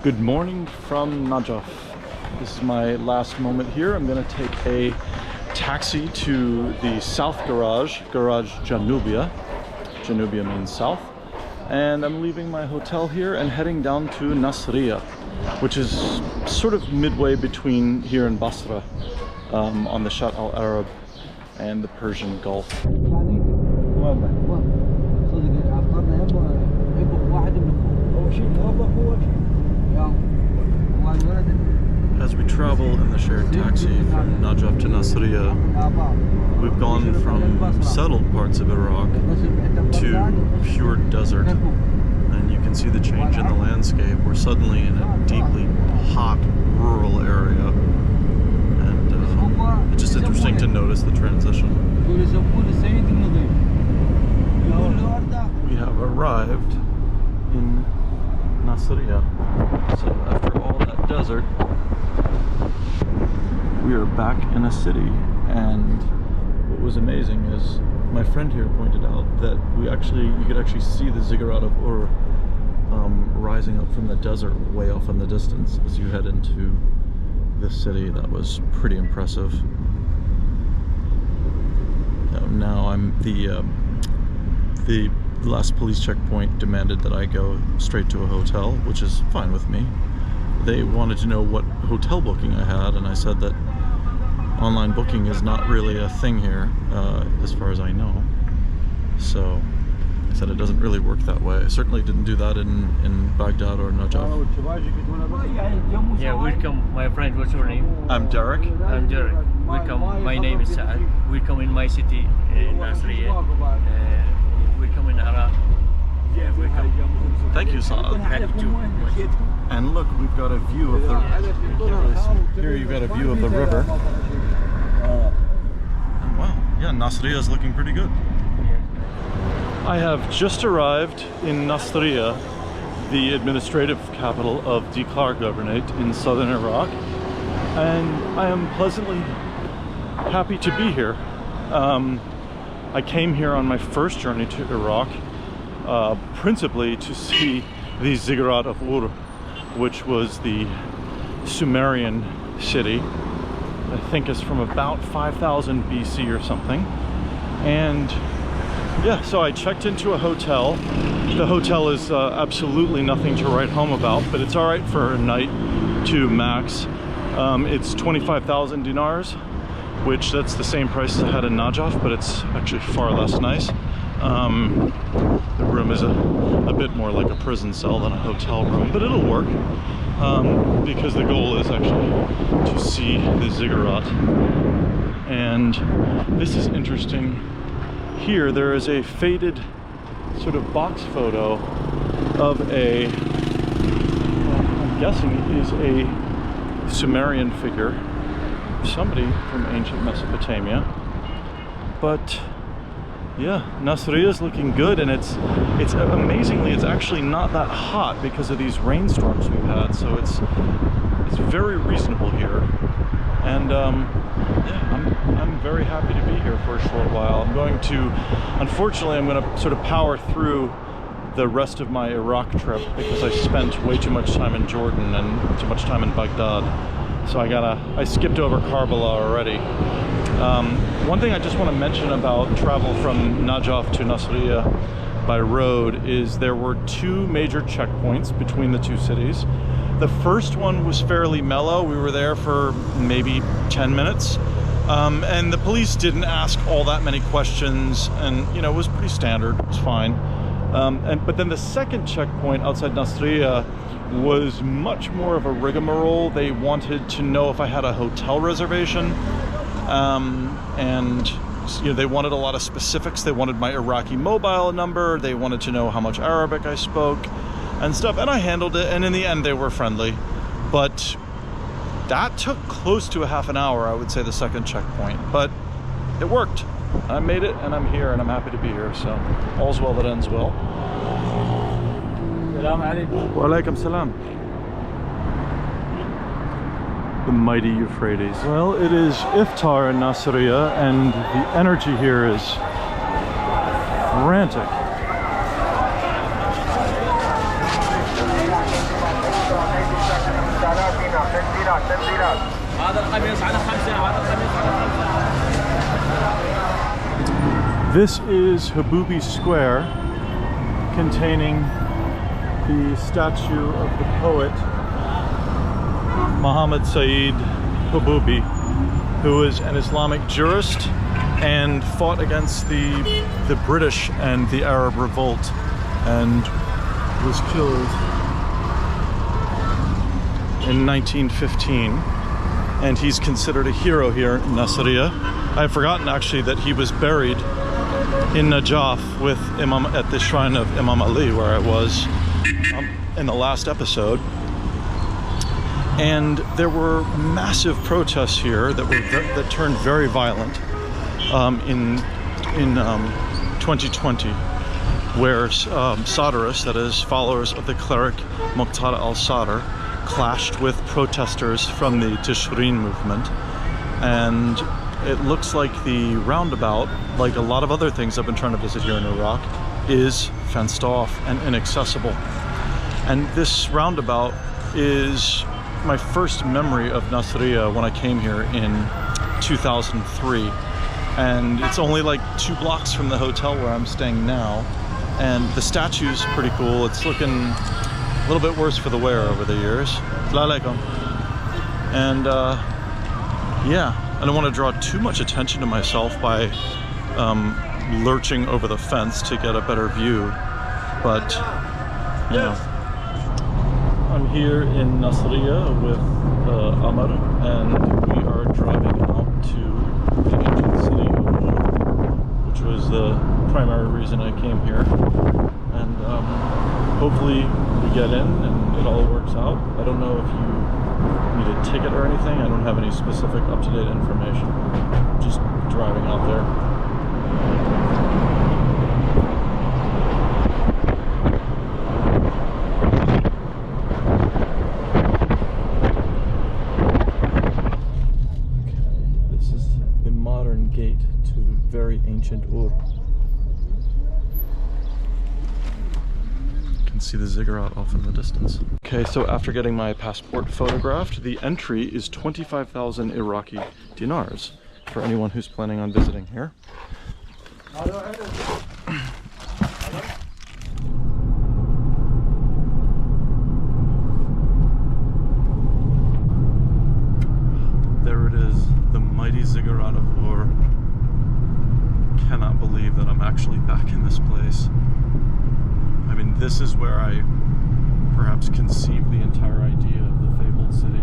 Good morning from Najaf. This is my last moment here. I'm going to take a taxi to the south garage, Garage Janubia. Janubia means south. And I'm leaving my hotel here and heading down to Nasiriyyah, which is sort of midway between here and Basra, on the Shatt al-Arab and the Persian Gulf. As we travel in the shared taxi from Najaf to Nasiriyyah, we've gone from settled parts of Iraq to pure desert. And you can see the change in the landscape. We're suddenly in a deeply hot rural area. And it's just interesting to notice the transition. We have arrived in Nasiriyyah. So after all that desert, we are back in a city. And what was amazing is my friend here pointed out that you could actually see the Ziggurat of Ur rising up from the desert way off in the distance as you head into the city. That was pretty impressive. Now the last police checkpoint demanded that I go straight to a hotel, which is fine with me. They wanted to know what hotel booking I had, and I said that online booking is not really a thing here, as far as I know. So I said it doesn't really work that way. I certainly didn't do that in Baghdad or Najaf. Yeah, welcome, my friend. What's your name? I'm Derek. I'm Derek. Welcome. My name is Saad. Welcome in my city, Nasiriyyah. Welcome in Iraq. Yeah, welcome. Thank you, Saad. Happy to. And look, we've got a view of the. Here you've got a view of the river. And wow, yeah, Nasiriyyah is looking pretty good. I have just arrived in Nasiriyyah, the administrative capital of Dikar Governorate in southern Iraq, and I am pleasantly happy to be here. I came here on my first journey to Iraq, principally to see the Ziggurat of Ur, which was the Sumerian city. I think it's from about 5000 BC or something. And yeah, so I checked into a hotel. The hotel is absolutely nothing to write home about, but it's all right for a night to max. It's 25,000 dinars, which that's the same price as I had in Najaf, but it's actually far less nice. The room is a bit more like a prison cell than a hotel room, but it'll work, because the goal is actually to see the ziggurat. And this is interesting. Here there is a faded sort of box photo of I'm guessing is a Sumerian figure, somebody from ancient Mesopotamia. But yeah, Nasiriyyah is looking good, and it's amazingly, it's actually not that hot because of these rainstorms we've had, so it's very reasonable here. And yeah, I'm very happy to be here for a short while. Unfortunately, I'm going to sort of power through the rest of my Iraq trip because I spent way too much time in Jordan and too much time in Baghdad. So I skipped over Karbala already. One thing I just want to mention about travel from Najaf to Nasiriyyah by road is there were two major checkpoints between the two cities. The first one was fairly mellow. We were there for maybe 10 minutes. And the police didn't ask all that many questions, and it was pretty standard. It was fine. But then the second checkpoint outside Nasiriyyah was much more of a rigmarole. They wanted to know if I had a hotel reservation, and they wanted a lot of specifics. They wanted my Iraqi mobile number. They wanted to know how much Arabic I spoke and stuff, and I handled it, and in the end they were friendly. But that took close to a half an hour, I would say, the second checkpoint, but it worked. I made it, and I'm here, and I'm happy to be here, so all's well that ends well. Wa alaikum salam. The mighty Euphrates. Well, it is iftar in Nasiriyyah, and the energy here is frantic. This is Habubi Square, containing the statue of the poet Muhammad Saeed Habubi, who is an Islamic jurist and fought against the British and the Arab revolt and was killed in 1915. And he's considered a hero here in Nasiriyyah. I've forgotten actually that he was buried in Najaf with Imam at the shrine of Imam Ali, where I was in the last episode. And there were massive protests here that turned very violent in 2020, where Sadrists, that is followers of the cleric Muqtada al-Sadr, clashed with protesters from the Tishreen movement. And it looks like the roundabout, like a lot of other things I've been trying to visit here in Iraq, is fenced off and inaccessible. And this roundabout is my first memory of Nasiriyyah when I came here in 2003. And it's only like 2 blocks from the hotel where I'm staying now. And the statue's pretty cool. It's looking a little bit worse for the wear over the years. Assalamu alaikum. And yeah, I don't want to draw too much attention to myself by lurching over the fence to get a better view. But, you know, I'm here in Nasiriyyah with Amr, and we are driving out to the ancient city of Ur, which was the primary reason I came here. And hopefully we get in and it all works out. I don't know if you need a ticket or anything. I don't have any specific up-to-date information. Just driving out there. This is the modern gate to very ancient Ur. See the ziggurat off in the distance. Okay, so after getting my passport photographed, the entry is 25,000 Iraqi dinars for anyone who's planning on visiting here. There it is, the mighty Ziggurat of Ur. Cannot believe that I'm actually back in this place. I mean, this is where I perhaps conceived the entire idea of the fabled city.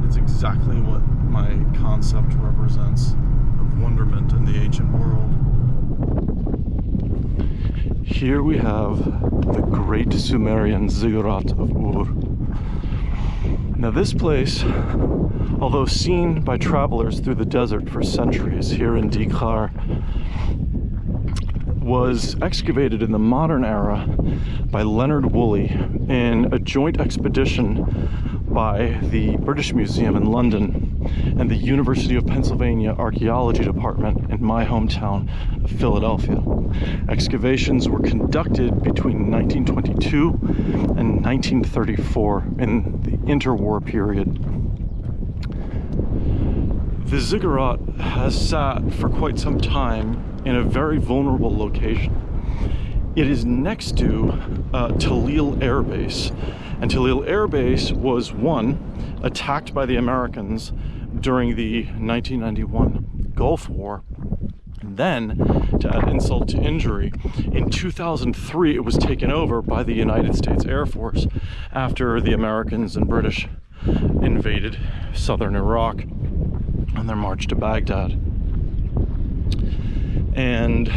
It's exactly what my concept represents of wonderment in the ancient world. Here we have the great Sumerian Ziggurat of Ur. Now this place, although seen by travelers through the desert for centuries here in Dikhar, was excavated in the modern era by Leonard Woolley in a joint expedition by the British Museum in London and the University of Pennsylvania Archaeology Department in my hometown of Philadelphia. Excavations were conducted between 1922 and 1934 in the interwar period. The ziggurat has sat for quite some time in a very vulnerable location. It is next to Talil Air Base, and Talil Air Base was attacked by the Americans during the 1991 Gulf War. And then, to add insult to injury, in 2003 it was taken over by the United States Air Force after the Americans and British invaded southern Iraq on their march to Baghdad. And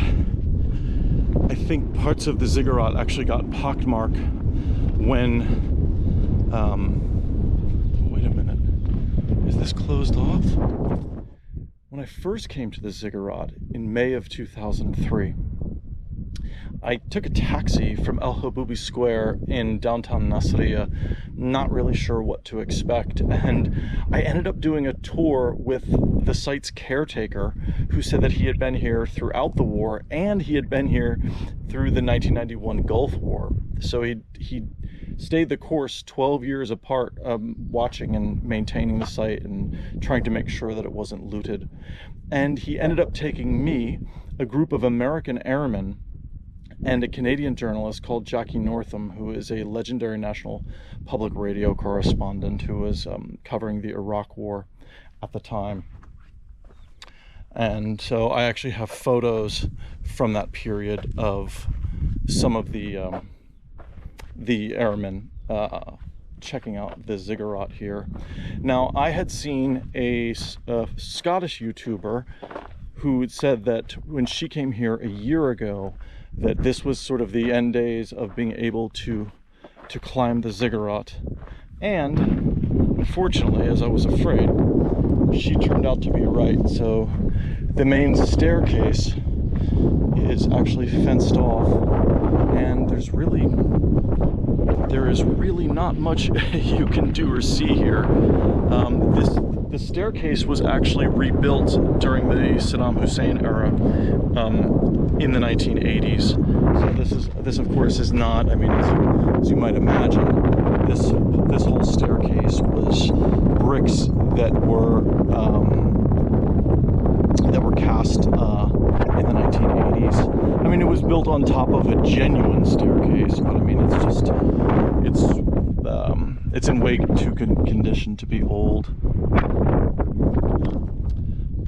I think parts of the ziggurat actually got pockmarked when, wait a minute, is this closed off? When I first came to the ziggurat in May of 2003, I took a taxi from El Haboubi Square in downtown Nasiriyyah, not really sure what to expect, and I ended up doing a tour with the site's caretaker, who said that he had been here throughout the war and he had been here through the 1991 Gulf War. So he stayed the course 12 years apart, watching and maintaining the site and trying to make sure that it wasn't looted. And he ended up taking me, a group of American airmen, and a Canadian journalist called Jackie Northam, who is a legendary national public radio correspondent who was covering the Iraq War at the time. And so I actually have photos from that period of some of the airmen checking out the ziggurat here. Now, I had seen a Scottish YouTuber who said that when she came here a year ago, that this was sort of the end days of being able to climb the ziggurat. And unfortunately, as I was afraid, she turned out to be right. So the main staircase is actually fenced off, and there is really not much you can do or see here. The staircase was actually rebuilt during the Saddam Hussein era in the 1980s. So this of course is not, I mean, as you might imagine, this whole staircase was bricks that were cast in the 1980s. I mean, it was built on top of a genuine staircase, but I mean, it's in way too good condition to be old.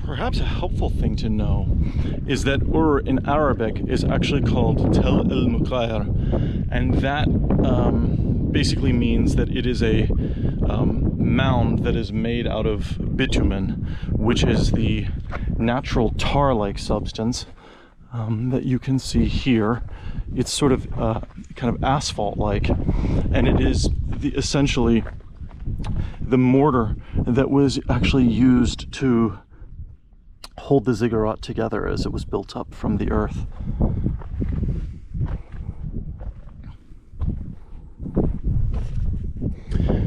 Perhaps a helpful thing to know is that Ur in Arabic is actually called Tel el-Muqayr, and that basically means that it is a mound that is made out of bitumen, which is the natural tar-like substance that you can see here. It's sort of kind of asphalt-like, and it is essentially the mortar that was actually used to hold the ziggurat together as it was built up from the earth.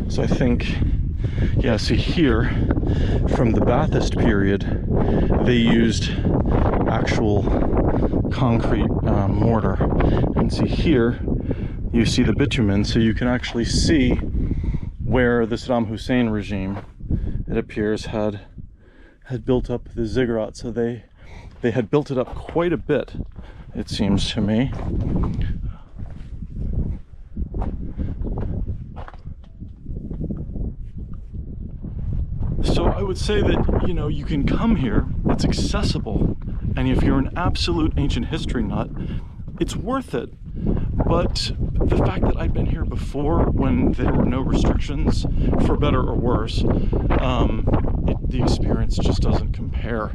So I think, yeah, see here, from the Ba'athist period, they used actual concrete mortar. And see here, you see the bitumen, so you can actually see where the Saddam Hussein regime, it appears, had built up the ziggurat. So they had built it up quite a bit, it seems to me. So I would say that, you know, you can come here, it's accessible, and if you're an absolute ancient history nut, it's worth it. But the fact that I'd been here before when there were no restrictions, for better or worse, the experience just doesn't compare,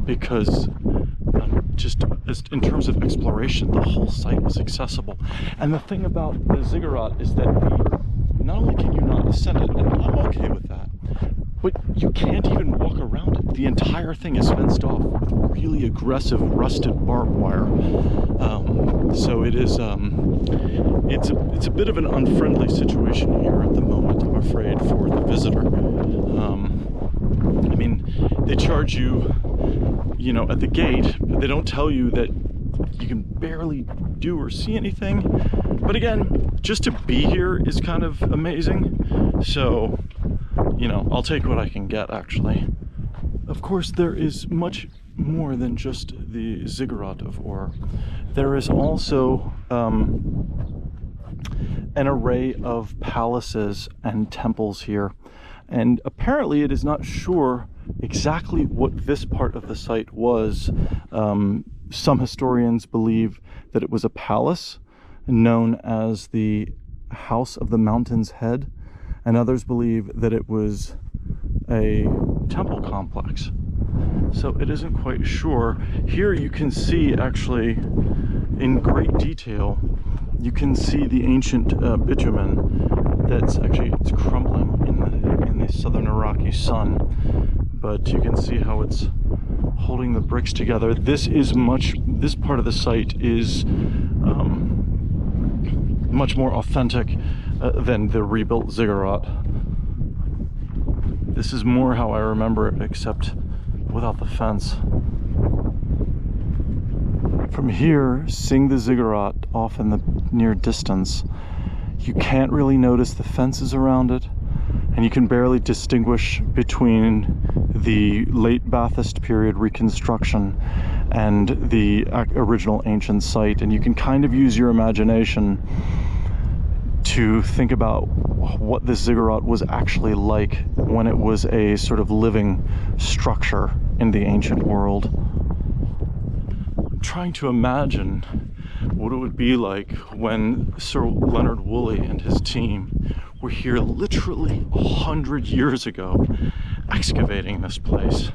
because just in terms of exploration, the whole site was accessible. And the thing about the ziggurat is that not only can you not ascend it, and I'm okay with that, but you can't even walk around it. The entire thing is fenced off with really aggressive rusted barbed wire. So it is, it's a bit of an unfriendly situation here at the moment, I'm afraid, for the visitor. I mean, they charge you, you know, at the gate, but they don't tell you that you can barely do or see anything. But again, just to be here is kind of amazing. So, you know, I'll take what I can get, actually. Of course, there is much more than just the Ziggurat of Ur. There is also an array of palaces and temples here. And apparently it is not sure exactly what this part of the site was. Some historians believe that it was a palace known as the House of the Mountain's Head, and others believe that it was a temple complex. So it isn't quite sure. Here you can see, actually, in great detail, you can see the ancient bitumen that's actually, it's crumbling in the southern Iraqi sun, but you can see how it's holding the bricks together. This part of the site is much more authentic than the rebuilt ziggurat. This is more how I remember it, except without the fence. From here, seeing the ziggurat off in the near distance, you can't really notice the fences around it, and you can barely distinguish between the late Baathist period reconstruction and the original ancient site. And you can kind of use your imagination to think about what this ziggurat was actually like when it was a sort of living structure in the ancient world. I'm trying to imagine what it would be like when Sir Leonard Woolley and his team were here literally 100 years ago excavating this place.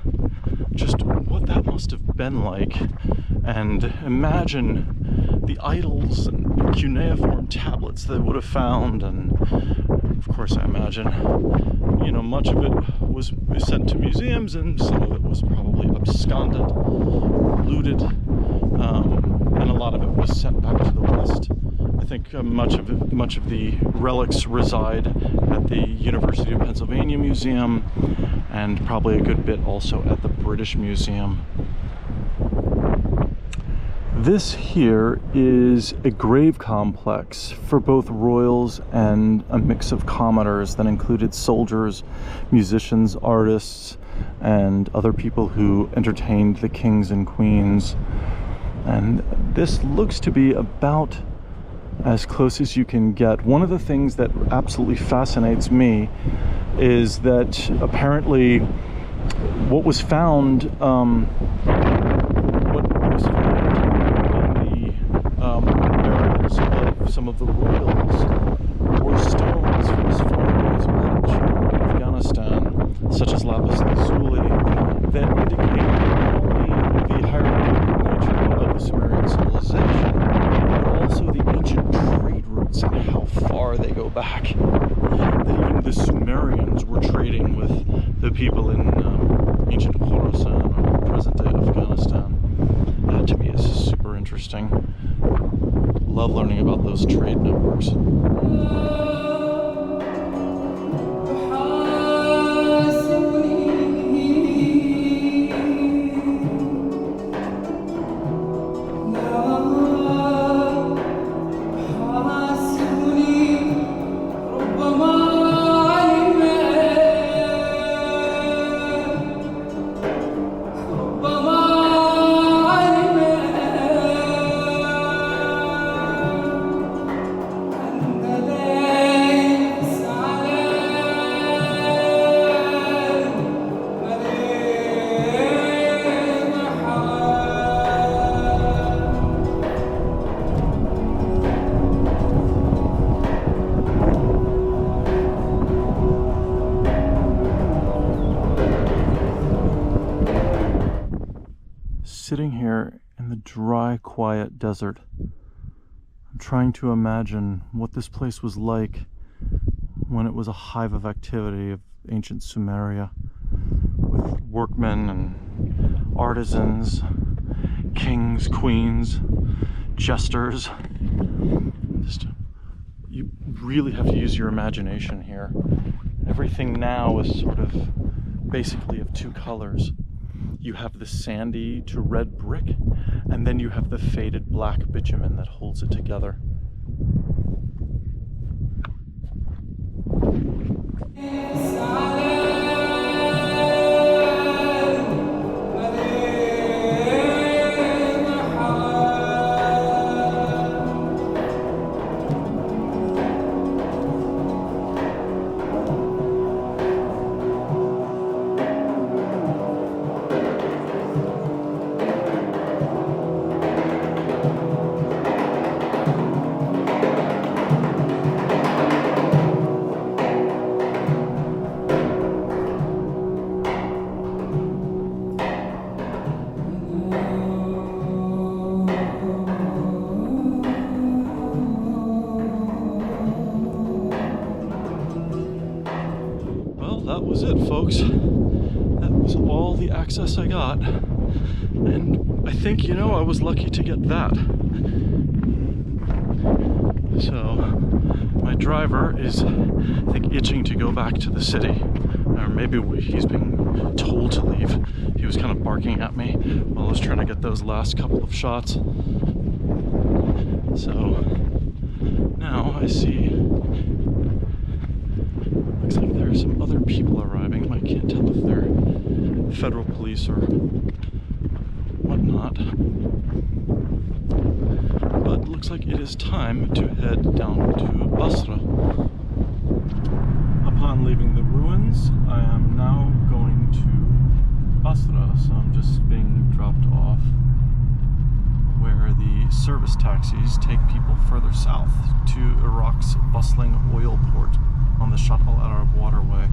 Just what that must have been like, and imagine the idols and cuneiform tablets they would have found. And of course I imagine, you know, much of it was sent to museums and some of it was probably absconded, looted, and a lot of it was sent back to the West. I think much of the relics reside at the University of Pennsylvania Museum, and probably a good bit also at the British Museum. This here is a grave complex for both royals and a mix of commoners that included soldiers, musicians, artists, and other people who entertained the kings and queens. And this looks to be about as close as you can get. One of the things that absolutely fascinates me is that apparently what was found in the burials of some of the royals were stones from as far as Afghanistan, such as lapis lazuli, that indicate not only the hierarchical nature of the Sumerian civilization, but also the ancient trade routes and how far they go back. That even the Sumerians were trading with the people in ancient Khorasan or present-day Afghanistan. That to me is super interesting. Love learning about those trade networks. Sitting here in the dry, quiet desert, I'm trying to imagine what this place was like when it was a hive of activity of ancient Sumeria, with workmen and artisans, kings, queens, jesters. You really have to use your imagination here. Everything now is sort of basically of two colors. You have the sandy to red brick, and then you have the faded black bitumen that holds it together. That was it, folks. That was all the access I got. And I think, you know, I was lucky to get that. So my driver is, I think, itching to go back to the city, or maybe he's being told to leave. He was kind of barking at me while I was trying to get those last couple of shots. So now I see, looks like there are some other people arriving. I can't tell if they're federal police or whatnot. But it looks like it is time to head down to Basra. Upon leaving the ruins, I am now going to Basra, so I'm just being dropped off where the service taxis take people further south to Iraq's bustling oil port on the Shatt al-Arab waterway.